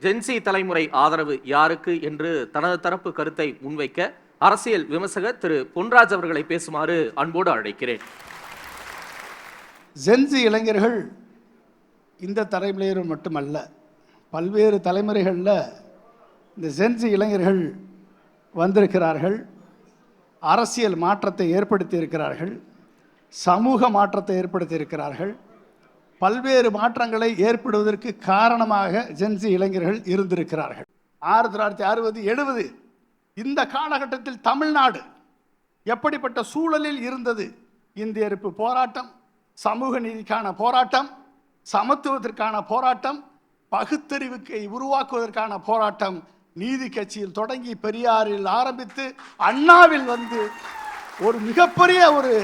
Gen Z தலைமுறை ஆதரவு யாருக்கு என்று தனது தரப்பு கருத்தை முன்வைக்க அரசியல் விமர்சகர் திரு பொன்ராஜ் அவர்களை பேசுமாறு அன்போடு அழைக்கிறேன். ஜென்சி இளைஞர்கள் இந்த தலைமுறையினர் மட்டுமல்ல, பல்வேறு தலைமுறைகளில் இந்த ஜென்சி இளைஞர்கள் வந்திருக்கிறார்கள். அரசியல் மாற்றத்தை ஏற்படுத்தி இருக்கிறார்கள், சமூக மாற்றத்தை ஏற்படுத்தி இருக்கிறார்கள். பல்வேறு மாற்றங்களை ஏற்படுவதற்கு காரணமாக ஜென்சி இளைஞர்கள் இருந்திருக்கிறார்கள். 1960, 70 இந்த காலகட்டத்தில் தமிழ்நாடு எப்படிப்பட்ட சூழலில் இருந்தது? இந்திய எதிர்ப்பு போராட்டம், சமூக நீதிக்கான போராட்டம், சமத்துவத்திற்கான போராட்டம், பகுத்தறிவுக்கை உருவாக்குவதற்கான போராட்டம், நீதி கட்சியில் தொடங்கி பெரியாரில் ஆரம்பித்து அண்ணாவில் வந்து ஒரு மிகப்பெரிய ஒரு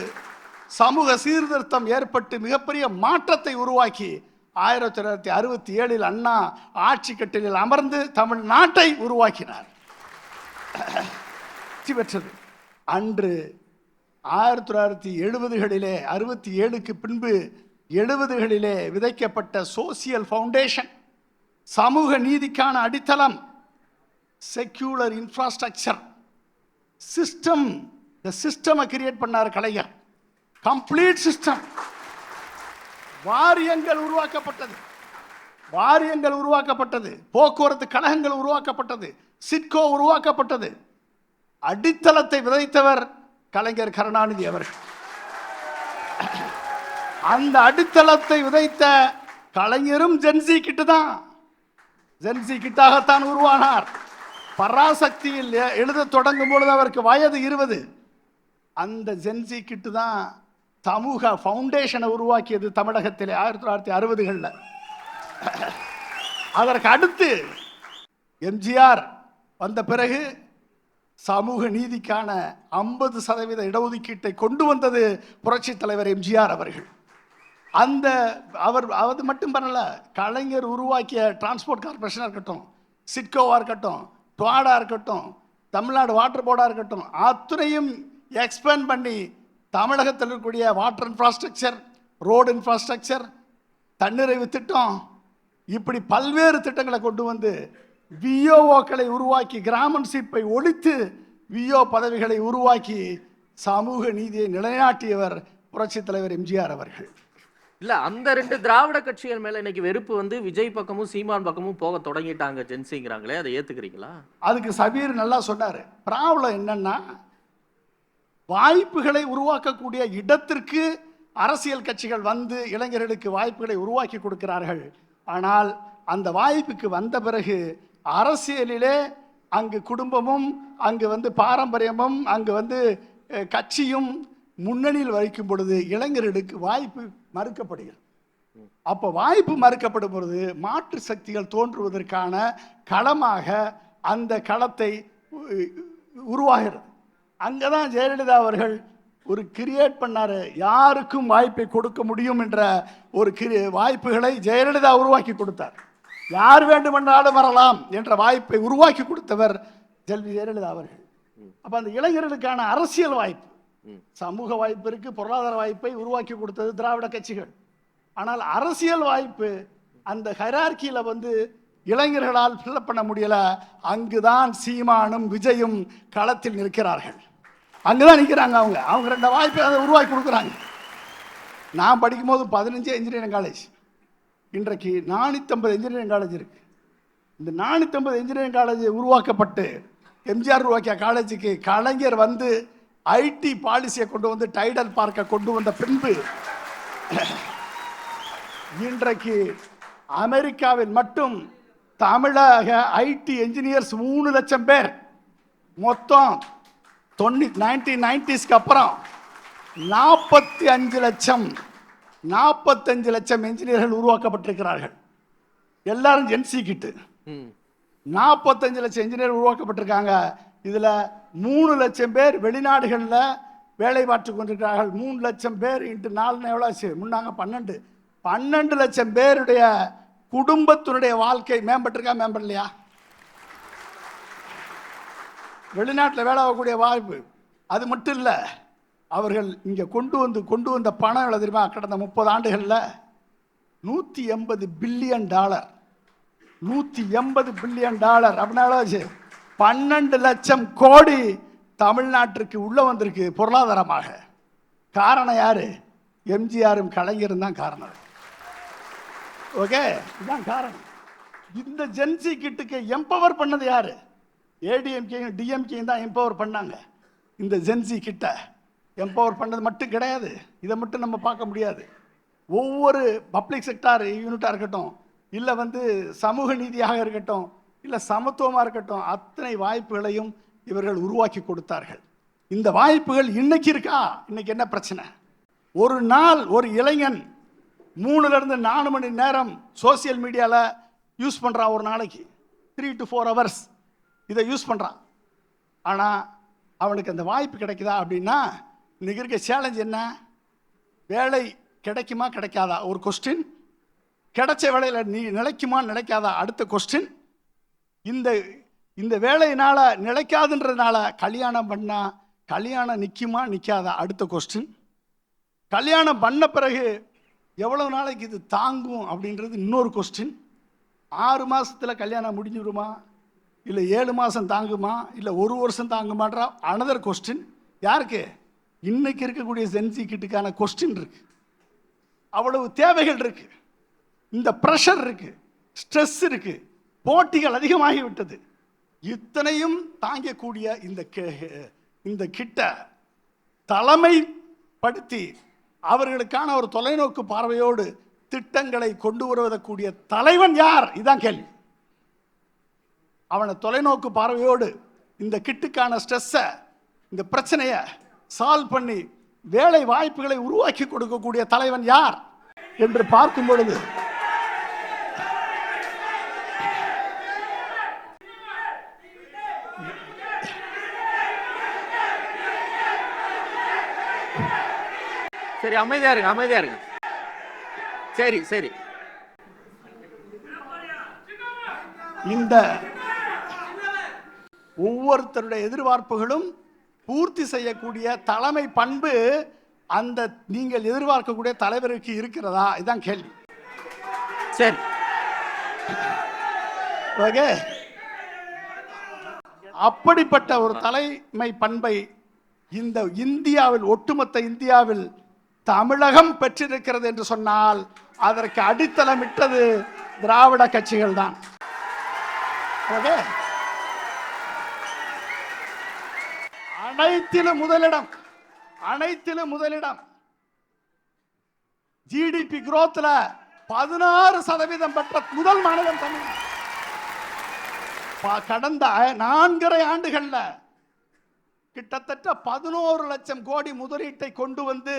சமூக சீர்திருத்தம் ஏற்பட்டு மிகப்பெரிய மாற்றத்தை உருவாக்கி 1967 அண்ணா ஆட்சி கட்டிலில் அமர்ந்து தமிழ்நாட்டை உருவாக்கினார், வெற்றி பெற்றது. அன்று 1970களிலே 67க்கு பின்பு 70களிலே விதைக்கப்பட்ட சோசியல் ஃபவுண்டேஷன், சமூக நீதிக்கான அடித்தளம், செக்யூலர் இன்ஃப்ராஸ்ட்ரக்சர் சிஸ்டம், இந்த சிஸ்டமை கிரியேட் பண்ணார் கலைஞர். Complete system. வாரியங்கள் உருவாக்கப்பட்டது, போக்குவரத்து கழகங்கள் உருவாக்கப்பட்டது, சிட்கோ உருவாக்கப்பட்டது. அடித்தளத்தை விதைத்தவர் கலைஞர் கருணாநிதி அவர்கள். அந்த அடித்தளத்தை விதைத்த கலைஞரும் ஜென்சி கிட்டாகத்தான் உருவானார். பராசக்தியில் எழுத தொடங்கும் பொழுது அவருக்கு வயது 20. அந்த ஜென்சி கிட்டு தான் சமூக ஃபவுண்டேஷனை உருவாக்கியது தமிழகத்திலே 1960களில். அதற்கு அடுத்து எம்ஜிஆர் வந்த பிறகு சமூக நீதிக்கான 50% இடஒதுக்கீட்டை கொண்டு வந்தது புரட்சி தலைவர் எம்ஜிஆர் அவர்கள். அது மட்டும் பண்ணல, கலைஞர் உருவாக்கிய டிரான்ஸ்போர்ட் கார்பரேஷனாக இருக்கட்டும், சிட்கோவாக இருக்கட்டும், டுவாடா இருக்கட்டும், தமிழ்நாடு வாட்டர் போர்டாக இருக்கட்டும், அத்துறையும் எக்ஸ்பேண்ட் பண்ணி தமிழகத்தில் இருக்கக்கூடிய வாட்டர் இன்ஃப்ராஸ்ட்ரக்சர், ரோடு இன்ஃப்ராஸ்ட்ரக்சர், தன்னிறைவு திட்டம், இப்படி பல்வேறு திட்டங்களை கொண்டு வந்து விஓக்களை உருவாக்கி, கிராமன்ஷிப்பை ஒழித்து விஓ பதவிகளை உருவாக்கி சமூக நீதியை நிலைநாட்டியவர் புரட்சி தலைவர் எம்ஜிஆர் அவர்கள். இல்ல, அந்த 2 திராவிட கட்சிகள் மேல இன்னைக்கு வெறுப்பு வந்து விஜய் பக்கமும் சீமான் பக்கமும் போக தொடங்கிட்டாங்க ஜென்சிங்கிறாங்களே, அதை ஏத்துக்கிறீங்களா? அதுக்கு சபீர் நல்லா சொன்னாரு. ப்ராப்ளம் என்னன்னா, வாய்ப்புகளை உருவாக்கக்கூடிய இடத்திற்கு அரசியல் கட்சிகள் வந்து இளைஞர்களுக்கு வாய்ப்புகளை உருவாக்கி கொடுக்கிறார்கள். ஆனால் அந்த வாய்ப்புக்கு வந்த பிறகு அரசியலிலே அங்கு குடும்பமும், அங்கு வந்து பாரம்பரியமும், அங்கு வந்து கட்சியும் முன்னணியில் வைக்கும் பொழுது இளைஞர்களுக்கு வாய்ப்பு மறுக்கப்படுகிறது. அப்போ வாய்ப்பு மறுக்கப்படும் பொழுது மாற்று சக்திகள் தோன்றுவதற்கான களமாக அந்த களத்தை உருவாகிறது. அங்கே தான் ஜெயலலிதா அவர்கள் ஒரு கிரியேட் பண்ணார், யாருக்கும் வாய்ப்பை கொடுக்க முடியும் என்ற ஒரு வாய்ப்புகளை ஜெயலலிதா உருவாக்கி கொடுத்தார். யார் வேண்டுமென்றாலும் வரலாம் என்ற வாய்ப்பை உருவாக்கி கொடுத்தவர் செல்வி ஜெயலலிதா அவர்கள். அப்போ அந்த இளைஞர்களுக்கான அரசியல் வாய்ப்பு, சமூக வாய்ப்பு இருக்கு, பொருளாதார வாய்ப்பை உருவாக்கி கொடுத்தது திராவிட கட்சிகள். ஆனால் அரசியல் வாய்ப்பு அந்த ஹைரார்கியில் வந்து இளைஞர்களால் ஃபில்லப் பண்ண முடியல. அங்குதான் சீமானும் விஜயும் களத்தில் நிற்கிறார்கள். அங்குதான் நிற்கிறாங்க. அவங்க 2 வாய்ப்பை அதை உருவாக்கி கொடுக்குறாங்க. நான் படிக்கும்போது 15 இன்ஜினியரிங் காலேஜ், இன்றைக்கு 450 இன்ஜினியரிங் காலேஜ் இருக்கு. இந்த 450 இன்ஜினியரிங் காலேஜ் உருவாக்கப்பட்டு எம்ஜிஆர் உருவாக்கிய காலேஜுக்கு கலைஞர் வந்து ஐடி பாலிசியை கொண்டு வந்து டைடல் பார்க்கை கொண்டு வந்த பின்பு இன்றைக்கு அமெரிக்காவில் மட்டும் தமிழக ஐடி என்ஜினியர்ஸ் 3 லட்சம் பேர், மொத்தம் 1990s அப்புறம் 45 லட்சம் என்ஜினியர்கள் உருவாக்கப்பட்டிருக்கிறார்கள். எல்லாரும் ஜென்சி கிட்டு 45 லட்சம் என்ஜினியர் உருவாக்கப்பட்டிருக்காங்க. இதுல 3 லட்சம் பேர் வெளிநாடுகளில் வேலை பார்த்து கொண்டிருக்கிறார்கள். 3 லட்சம் பேர் இன்ட்டு 4 எவ்வளோ ஆச்சு? முன்னாங்க 12 லட்சம் பேருடைய குடும்பத்தினுடைய வாழ்க்கை மேம்பட்டிருக்கா, மேம்படலையா? வெளிநாட்டில் வேலை ஆகக்கூடிய வாய்ப்பு. அது மட்டும் இல்லை, அவர்கள் இங்கே கொண்டு வந்த பணம் எவ்வளோ தெரியுமா? கடந்த 30 ஆண்டுகளில் $180 பில்லியன் $180 பில்லியன் அப்படின்னால 12 லட்சம் கோடி தமிழ்நாட்டிற்கு உள்ள வந்திருக்கு பொருளாதாரமாக. காரணம் யாரு? எம்ஜிஆரும் கலைஞரும் தான் காரணம். ஓகே, இதுதான் காரணம். இந்த ஜென்சி கிட்டுக்கு எம்பவர் பண்ணது யாரு? ஏடிஎம்கே டிஎம்கே தான் எம்பவர் பண்ணாங்க. இந்த ஜென்சி கிட்ட எம்பவர் பண்ணது மட்டும் கிடையாது, இதை மட்டும் நம்ம பார்க்க முடியாது. ஒவ்வொரு பப்ளிக் செக்டார் யூனிட்டாக இருக்கட்டும், இல்லை சமூக நீதியாக இருக்கட்டும், இல்லை சமத்துவமாக இருக்கட்டும், அத்தனை வாய்ப்புகளையும் இவர்கள் உருவாக்கி கொடுத்தார்கள். இந்த வாய்ப்புகள் இன்னைக்கு இருக்கா? இன்னைக்கு என்ன பிரச்சனை? ஒரு நாள் ஒரு இளைஞன் 3லிருந்து 4 மணி நேரம் சோசியல் மீடியாவில் யூஸ் பண்ணுறான். ஒரு நாளைக்கு 3 to 4 hours இதை யூஸ் பண்ணுறான். ஆனால் அவனுக்கு அந்த வாய்ப்பு கிடைக்குதா அப்படின்னா, இன்னைக்கு இருக்க சேலஞ்ச் என்ன? வேலை கிடைக்குமா கிடைக்காதா ஒரு கொஸ்டின், கிடைச்ச வேலையில் நீ நிலைக்குமா நிலைக்காதா அடுத்த கொஸ்டின், இந்த வேலையினால நிலைக்காதுன்றதுனால கல்யாணம் பண்ணா கல்யாணம் நிற்குமா நிற்காதா அடுத்த கொஸ்டின், கல்யாணம் பண்ண பிறகு எவ்வளவு நாளைக்கு இது தாங்கும் அப்படின்றது இன்னொரு கொஸ்டின், 6 மாதத்தில் கல்யாணம் முடிஞ்சிடுமா, இல்லை 7 மாதம் தாங்குமா, இல்லை 1 வருஷம் தாங்குமான்ற அனதர் கொஸ்டின். யாருக்கு? இன்னைக்கு இருக்கக்கூடிய ஜென்சி கிட்டுக்கான கொஸ்டின் இருக்கு. அவ்வளவு தேவைகள் இருக்கு, இந்த ப்ரெஷர் இருக்கு, ஸ்ட்ரெஸ் இருக்கு, போட்டிகள் அதிகமாகிவிட்டது. இத்தனையும் தாங்கக்கூடிய இந்த கிட்ட தலைமைப்படுத்தி அவர்களுக்கான ஒரு தொலைநோக்கு பார்வையோடு திட்டங்களை கொண்டு வருவதற்குரிய தலைவன் யார்? இதுதான் கேள்வி. அவனை தொலைநோக்கு பார்வையோடு இந்த கிட்டுக்கான ஸ்ட்ரெஸ்ஸை, இந்த பிரச்சனையை சால்வ் பண்ணி வேலை வாய்ப்புகளை உருவாக்கி கொடுக்கக்கூடிய தலைவன் யார் என்று பார்க்கும் பொழுது சரி, அமைதியா இருங்க, அமைதியா இருங்க. சரி சரி, இந்த ஒவ்வொருத்தருடைய எதிர்பார்ப்புகளும் பூர்த்தி செய்யக்கூடிய தலைமை பண்பு அந்த நீங்கள் எதிர்பார்க்கக்கூடிய தலைவருக்கு இருக்கிறதா? இதுதான் கேள்வி. சரி, ஓகே. அப்படிப்பட்ட ஒரு தலைமை பண்பை இந்த இந்தியாவில், ஒட்டுமொத்த இந்தியாவில் தமிழகம் பெற்றிருக்கிறது என்று சொன்னால் அதற்கு அடித்தளமிட்டது திராவிட கட்சிகள் தான். ஓகே, அனைத்திலும் முதலிடம், அனைத்திலும் முதலிடம். ஜிடிபி குரோத்ல 16% பெற்ற முதல் மாநிலம் தமிழ்நாடு. கடந்த 4.5 ஆண்டுகள்ல கிட்டத்தட்ட 11 லட்சம் கோடி முதலீட்டை கொண்டு வந்து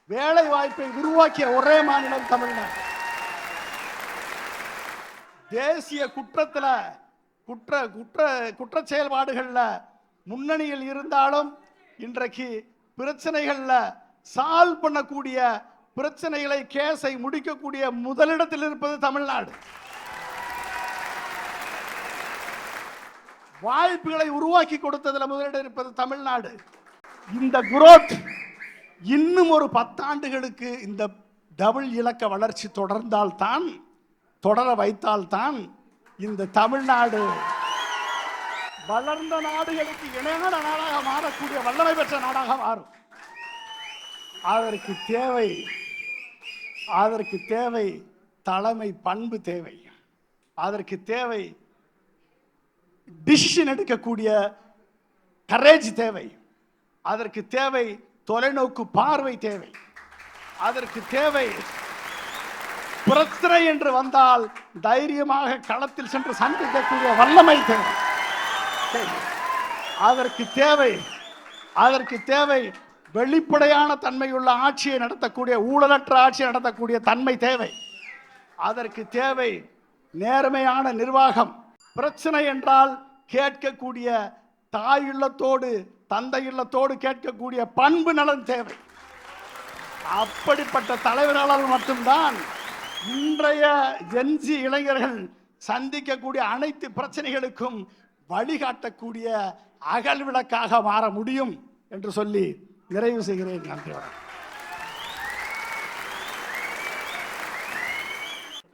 வேலை வாய்ப்பை உருவாக்கிய ஒரே மாநிலம் தமிழ்நாடு. தேசிய குற்றத்துல குற்ற செயல்பாடுகள்ல முன்னணியில் இருந்தாலும் இன்றைக்கு பிரச்சனைகள்ல சால்வ் பண்ணக்கூடிய, பிரச்சனைகளை கேஸை முடிக்கக்கூடிய முதலிடத்தில் இருப்பது தமிழ்நாடு. வாய்ப்புகளை உருவாக்கி கொடுத்ததில் முதலிடம் இருப்பது தமிழ்நாடு. இந்த குரோத் இன்னும் ஒரு 10 ஆண்டுகளுக்கு இந்த டபுள் இலக்க வளர்ச்சி தொடர வைத்தால்தான் இந்த தமிழ்நாடு வளர்ந்த நாடுகளுக்கு இணையான நாடாக மாறக்கூடிய வல்லமை பெற்ற நாடாக மாறும். அதற்கு தேவை தலைமை பண்பு தேவை, அதற்கு தேவை டிசிஷன் எடுக்கக்கூடிய கரேஜ் தேவை, அதற்கு தேவை தொலைநோக்கு பார்வை தேவை, அதற்கு தேவை பிரச்சனை என்று வந்தால் தைரியமாக களத்தில் சென்று சந்திக்கக்கூடிய வல்லமை தேவை. அதற்கு தேவை வெளிப்படையான தன்மையுள்ள ஆட்சியை நடத்தக்கூடிய, ஊழலற்ற ஆட்சியை நடத்தக்கூடிய தன்மை தேவை. அதற்கு தேவை நேர்மையான நிர்வாகம். பிரச்சனை என்றால் கேட்கக்கூடிய தாய் இல்லத்தோடு தந்தை இல்லத்தோடு கேட்கக்கூடிய பண்பு நலன் தேவை. அப்படிப்பட்ட தலைவர்களால் மட்டும்தான் இன்றைய ஜென்சி இளைஞர்கள் சந்திக்கக்கூடிய அனைத்து பிரச்சனைகளுக்கும் வழிகாட்டக்கூடிய அகல் விளக்காக மாற முடியும் என்று சொல்லி நிறைவு செய்கிறேன். நன்றி.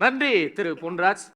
நன்றி திரு பொன்ராஜ்.